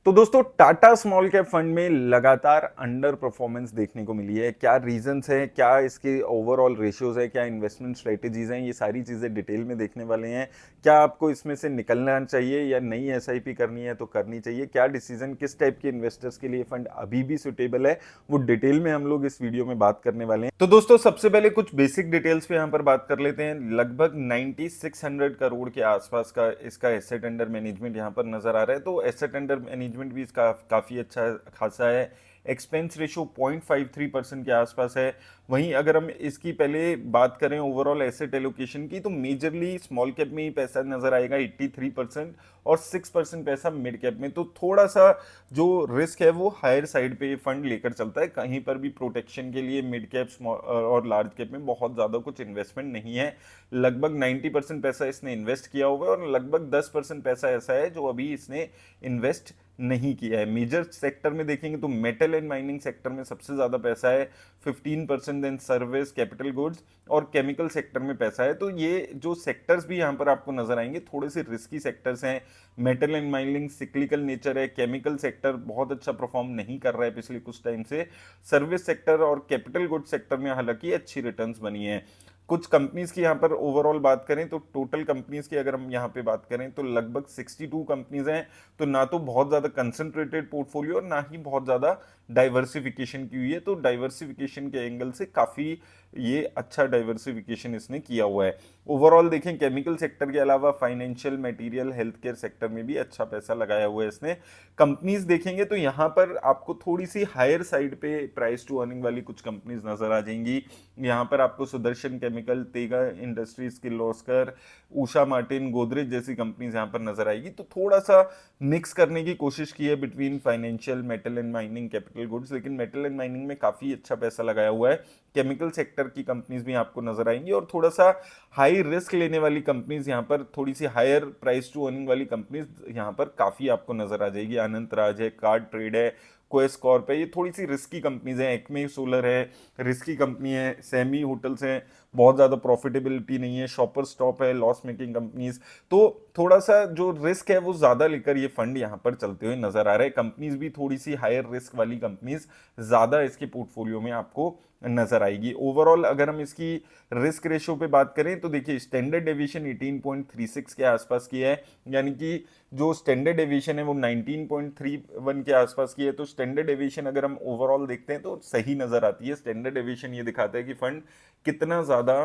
तो दोस्तों Tata small cap fund में लगातार अंडर परफॉर्मेंस देखने को मिली है। क्या रीजंस है, क्या इसके ओवरऑल रेशियोज है, क्या इन्वेस्टमेंट स्ट्रेटेजीज हैं, ये सारी चीजें डिटेल में देखने वाले हैं। क्या आपको इसमें से निकलना चाहिए या नई एसआईपी करनी है तो करनी चाहिए, क्या डिसीजन किस टाइप के इन्वेस्टर्स के लिए फंड अभी भी सुटेबल है, वो डिटेल में हम लोग इस वीडियो में बात करने वाले हैं। तो दोस्तों सबसे पहले कुछ बेसिक डिटेल्स पे यहाँ पर बात कर लेते हैं। लगभग 9600 करोड़ के आसपास का इसका एसेट अंडर मैनेजमेंट यहाँ पर नजर आ रहा है। तो एसेट अंडर मैनेजमेंट भी इसका काफी अच्छा खासा है। एक्सपेंस रेशो 0.53% के आसपास है। वहीं अगर हम इसकी पहले बात करें ओवरऑल एसेट एलोकेशन की, तो मेजरली स्मॉल कैप में ही पैसा नजर आएगा 83%, और 6% पैसा मिड कैप में। तो थोड़ा सा जो रिस्क है वो हायर साइड पे फंड लेकर चलता है। कहीं पर भी प्रोटेक्शन के लिए मिड कैप और लार्ज कैप में बहुत ज़्यादा कुछ इन्वेस्टमेंट नहीं है। लगभग 90% पैसा इसने इन्वेस्ट किया हुआ है, और लगभग 10% पैसा ऐसा है जो अभी इसने इन्वेस्ट नहीं किया है। मेजर सेक्टर में देखेंगे तो मेटल एंड माइनिंग सेक्टर में सबसे ज़्यादा पैसा है 15%, देन सर्विस, कैपिटल गुड्स और केमिकल सेक्टर में पैसा है। तो ये जो सेक्टर्स भी यहाँ पर आपको नजर आएंगे थोड़े से रिस्की सेक्टर्स हैं। Metal and mining cyclical nature है, केमिकल सेक्टर बहुत अच्छा परफॉर्म नहीं कर रहा है पिछले कुछ टाइम से। सर्विस सेक्टर और कैपिटल गुड्स सेक्टर में हालांकि अच्छी रिटर्न्स बनी है। कुछ कंपनीज की यहाँ पर ओवरऑल बात करें तो टोटल कंपनीज की अगर हम यहाँ पे बात करें तो लगभग 62 कंपनीज हैं। तो ना तो बहुत ज़्यादा कंसंट्रेटेड पोर्टफोलियो और ना ही बहुत ज़्यादा डाइवर्सिफिकेशन की हुई है। तो डाइवर्सिफिकेशन के एंगल से काफ़ी ये अच्छा डाइवर्सिफिकेशन इसने किया हुआ है। ओवरऑल देखें केमिकल सेक्टर के अलावा financial, material, health care sector में भी अच्छा पैसा लगाया हुआ है इसने। कंपनीज देखेंगे तो यहाँ पर आपको थोड़ी सी हायर साइड पे प्राइस टू अर्निंग वाली कुछ कंपनीज नजर आ जाएंगी। यहाँ पर आपको सुदर्शन केमिकल, तेगा इंडस्ट्रीज, किर्लोस्कर, उषा मार्टिन, गोदरेज जैसी कंपनीज यहाँ पर नजर आएगी। तो थोड़ा सा मिक्स करने की कोशिश की है between financial, metal and mining, capital goods, लेकिन मेटल एंड माइनिंग में काफी अच्छा पैसा लगाया हुआ है। केमिकल सेक्टर की कंपनीज भी आपको नजर आएंगी, और थोड़ा सा हाई रिस्क लेने वाली कंपनीज यहाँ पर, थोड़ी सी हायर प्राइस टू अर्निंग वाली कंपनीज यहाँ पर काफी आपको नजर आ जाएगी। अनंत राज है, कार्ड ट्रेड है, क्वेस कॉर्प है, ये थोड़ी सी रिस्की कंपनीज हैं। एक्मे सोलर है, रिस्की कंपनी है। सेमी होटल्स हैं, बहुत ज़्यादा प्रॉफिटेबिलिटी नहीं है। शॉपर स्टॉप है, लॉस मेकिंग कंपनीज। तो थोड़ा सा जो रिस्क है वो ज़्यादा लेकर ये फंड यहाँ पर चलते हुए नजर आ रहे हैं। कंपनीज भी थोड़ी सी हायर रिस्क वाली कंपनीज ज़्यादा इसके पोर्टफोलियो में आपको नजर आएगी। ओवरऑल अगर हम इसकी रिस्क रेशियो पे बात करें तो देखिए स्टैंडर्ड डेविएशन 18.36 के आसपास की है, यानी कि जो स्टैंडर्ड डेविएशन है वो 19.31 के आसपास की है। तो स्टैंडर्ड डेविएशन अगर हम ओवरऑल देखते हैं तो सही नजर आती है। स्टैंडर्ड डेविएशन ये दिखाता है कि फंड कितना ज्यादा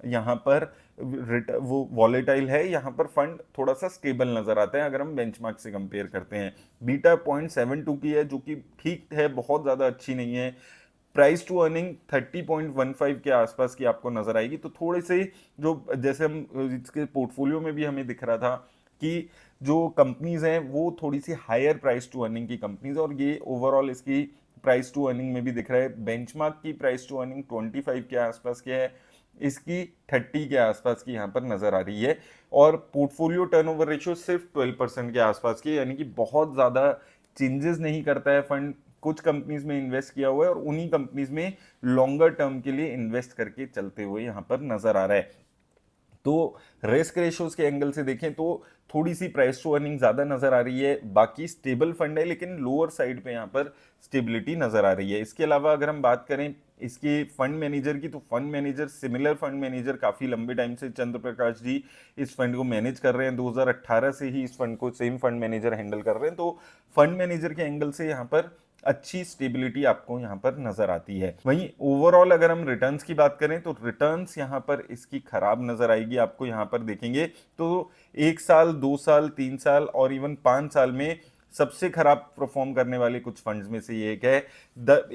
यहाँ पर वो वॉलेटाइल है, यहाँ पर फंड थोड़ा सा स्टेबल नजर आता है अगर हम बेंचमार्क से कंपेयर करते हैं। बीटा 0.72 की है, जो कि ठीक है, बहुत ज्यादा अच्छी नहीं है। प्राइस टू अर्निंग 30.15 के आसपास की आपको नजर आएगी। तो थोड़े से जो जैसे हम इसके पोर्टफोलियो में भी हमें दिख रहा था कि जो कंपनीज हैं वो थोड़ी सी हायर प्राइस टू अर्निंग की कंपनीज, और ये ओवरऑल इसकी प्राइस टू अर्निंग में भी दिख रहा है। बेंचमार्क की प्राइस टू अर्निंग 25 के आसपास की है, इसकी 30 के आसपास की यहाँ पर नजर आ रही है। और पोर्टफोलियो टर्नओवर रेशियो सिर्फ 12% के आसपास की, यानी कि बहुत ज्यादा चेंजेस नहीं करता है फंड। कुछ कंपनीज में इन्वेस्ट किया हुआ है और उन्हीं कंपनीज में लॉन्गर टर्म के लिए इन्वेस्ट करके चलते हुए यहाँ पर नजर आ रहा है। तो रिस्क रेशियोज के एंगल से देखें तो थोड़ी सी प्राइस टू अर्निंग ज्यादा नजर आ रही है। बाकी स्टेबल फंड है, लेकिन लोअर साइड पे यहाँ पर स्टेबिलिटी नजर आ रही है। इसके अलावा अगर हम बात करें इसके फंड मैनेजर की, तो fund manager similar fund manager काफी लंबे टाइम से चंद्र प्रकाश जी इस फंड को मैनेज कर रहे हैं। 2018 से ही इस फंड को सेम फंड मैनेजर हैंडल कर रहे हैं। तो फंड मैनेजर के एंगल से यहाँ पर अच्छी स्टेबिलिटी आपको यहाँ पर नजर आती है। वहीं ओवरऑल अगर हम रिटर्न्स की बात करें तो रिटर्न्स यहाँ पर इसकी खराब नजर आएगी। आपको यहाँ पर देखेंगे तो 1 साल, 2 साल, 3 साल और इवन 5 साल में सबसे खराब परफॉर्म करने वाले कुछ फंड्स में से ये एक है।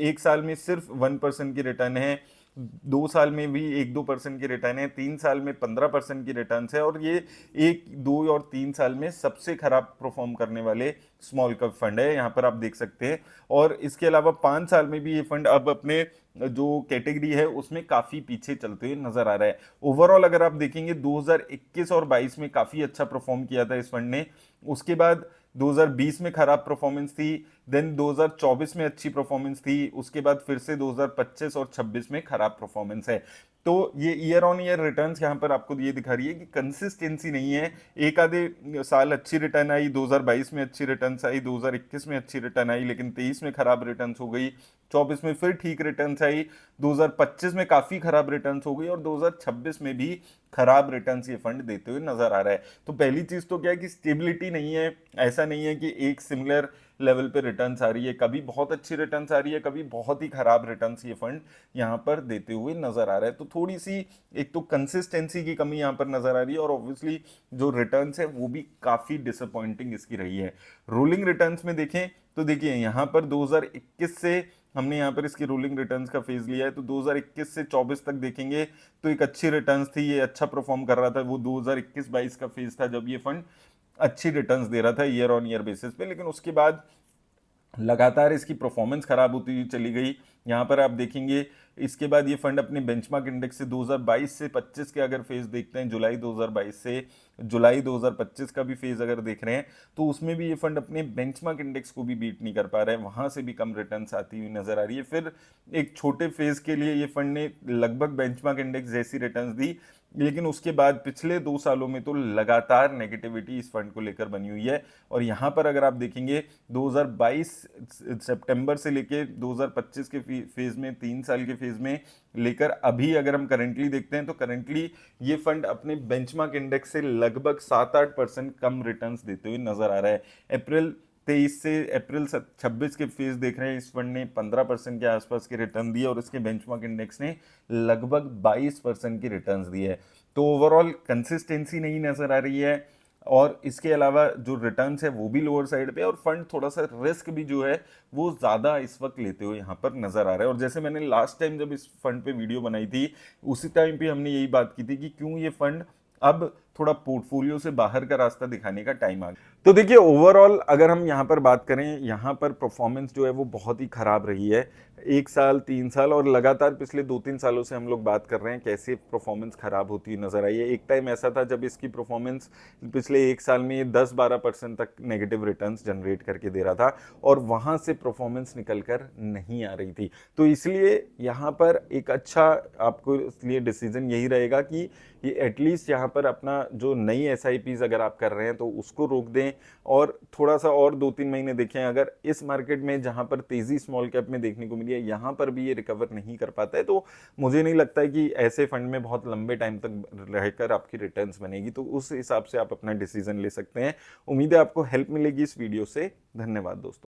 1 साल में सिर्फ 1% की रिटर्न है, 2 साल में भी 1-2% की रिटर्न है, 3 साल में 15% की रिटर्न है, और ये 1, 2 और 3 साल में सबसे खराब परफॉर्म करने वाले स्मॉल कैप फंड है, यहाँ पर आप देख सकते हैं। और इसके अलावा 5 साल में भी ये फंड अब अपने जो कैटेगरी है उसमें काफी पीछे चलते हुए नजर आ रहा है। ओवरऑल अगर आप देखेंगे 2021 और 22 में काफी अच्छा परफॉर्म किया था इस फंड ने। उसके बाद 2020 में खराब परफॉर्मेंस थी, देन 2024 में अच्छी परफॉर्मेंस थी, उसके बाद फिर से 2025 और 26 में खराब परफॉर्मेंस है। तो ये ईयर ऑन ईयर रिटर्न्स यहाँ पर आपको ये दिखा रही है कि कंसिस्टेंसी नहीं है। एक आधे साल अच्छी रिटर्न आई, 2022 में अच्छी रिटर्न्स आई, 2021 में अच्छी रिटर्न आई, लेकिन 23 में खराब रिटर्न्स हो गई, 24 में फिर ठीक रिटर्न्स आई, 2025 में काफी खराब रिटर्न्स हो गई, और 2026 में भी खराब रिटर्न्स ये फंड देते हुए नजर आ रहा है। तो पहली चीज तो क्या है कि स्टेबिलिटी नहीं है। ऐसा नहीं है कि एक सिमिलर लेवल पे रिटर्न्स आ रही है, कभी बहुत अच्छी रिटर्न्स आ रही है, कभी बहुत ही खराब रिटर्न्स ये फंड यहाँ पर देते हुए नजर आ रहा है। तो थोड़ी सी एक तो कंसिस्टेंसी की कमी यहाँ पर नजर आ रही है, और ऑब्वियसली जो रिटर्न्स है वो भी काफी डिसअपॉइंटिंग इसकी रही है। रोलिंग रिटर्न्स में देखें तो देखिए यहाँ पर 2021 से हमने यहाँ पर इसकी रोलिंग रिटर्न्स का फेज लिया है, तो 2021 से 24 तक देखेंगे तो एक अच्छी रिटर्न्स थी, ये अच्छा परफॉर्म कर रहा था। वो 2021-22 का फेज था जब ये फंड अच्छी रिटर्न्स दे रहा था ईयर ऑन ईयर बेसिस पे, लेकिन उसके बाद लगातार इसकी परफॉर्मेंस खराब होती हुई चली गई। यहाँ पर आप देखेंगे इसके बाद ये फंड अपने बेंचमार्क इंडेक्स से 2022 से 25 के अगर फेज देखते हैं, जुलाई 2022 से जुलाई 2025 का भी फेज अगर देख रहे हैं, तो उसमें भी ये फंड अपने बेंचमार्क इंडेक्स को भी बीट नहीं कर पा रहे हैं, वहां से भी कम रिटर्न्स आती हुई नजर आ रही है। फिर एक छोटे फेज के लिए ये फंड ने लगभग बेंचमार्क इंडेक्स जैसी रिटर्न्स दी, लेकिन उसके बाद पिछले 2 सालों में तो लगातार नेगेटिविटी इस फंड को लेकर बनी हुई है। और यहाँ पर अगर आप देखेंगे 2022 सितंबर से लेके 2025 के फेज में, 3 साल के फेज में लेकर अभी अगर हम करंटली देखते हैं, तो करंटली ये फंड अपने बेंचमार्क इंडेक्स से लगभग 7-8% कम रिटर्न्स देते हुए नजर आ रहा है। अप्रैल 23 से अप्रैल 26 के फेज देख रहे हैं, इस फंड ने 15% के आसपास के रिटर्न दिए, और इसके बेंचमार्क इंडेक्स ने लगभग 22% की रिटर्न्स दी है। तो ओवरऑल कंसिस्टेंसी नहीं नजर आ रही है, और इसके अलावा जो रिटर्न्स है वो भी लोअर साइड पे, और फंड थोड़ा सा रिस्क भी जो है वो ज़्यादा इस वक्त लेते हुए यहाँ पर नजर आ रहा है। और जैसे मैंने लास्ट टाइम जब इस फंड पे वीडियो बनाई थी, उसी टाइम पे हमने यही बात की थी कि क्यों ये फंड अब थोड़ा पोर्टफोलियो से बाहर का रास्ता दिखाने का टाइम आ गया। तो देखिए ओवरऑल अगर हम यहाँ पर बात करें, यहाँ पर परफॉर्मेंस जो है वो बहुत ही खराब रही है। 1 साल, 3 साल और लगातार पिछले 2-3 सालों से हम लोग बात कर रहे हैं कैसे परफॉर्मेंस खराब होती हुई नजर आई है। एक टाइम ऐसा था जब इसकी परफॉर्मेंस पिछले 1 साल में 10-12% तक नेगेटिव रिटर्न्स जनरेट करके दे रहा था, और वहां से परफॉर्मेंस निकल कर नहीं आ रही थी। तो इसलिए यहाँ पर एक अच्छा आपको इसलिए डिसीजन यही रहेगा कि ये एटलीस्ट यहाँ पर अपना जो नई एसआईपीज अगर आप कर रहे हैं तो उसको रोक दें, और थोड़ा सा और 2-3 महीने देखें। अगर इस मार्केट में जहाँ पर तेजी स्मॉल कैप में देखने को मिली है, यहाँ पर भी ये रिकवर नहीं कर पाता है, तो मुझे नहीं लगता है कि ऐसे फंड में बहुत लंबे टाइम तक रहकर आपकी रिटर्न्स बनेगी। तो उस हिसाब से आप अपना डिसीजन ले सकते हैं। उम्मीद है आपको हेल्प मिलेगी इस वीडियो से। धन्यवाद दोस्तों।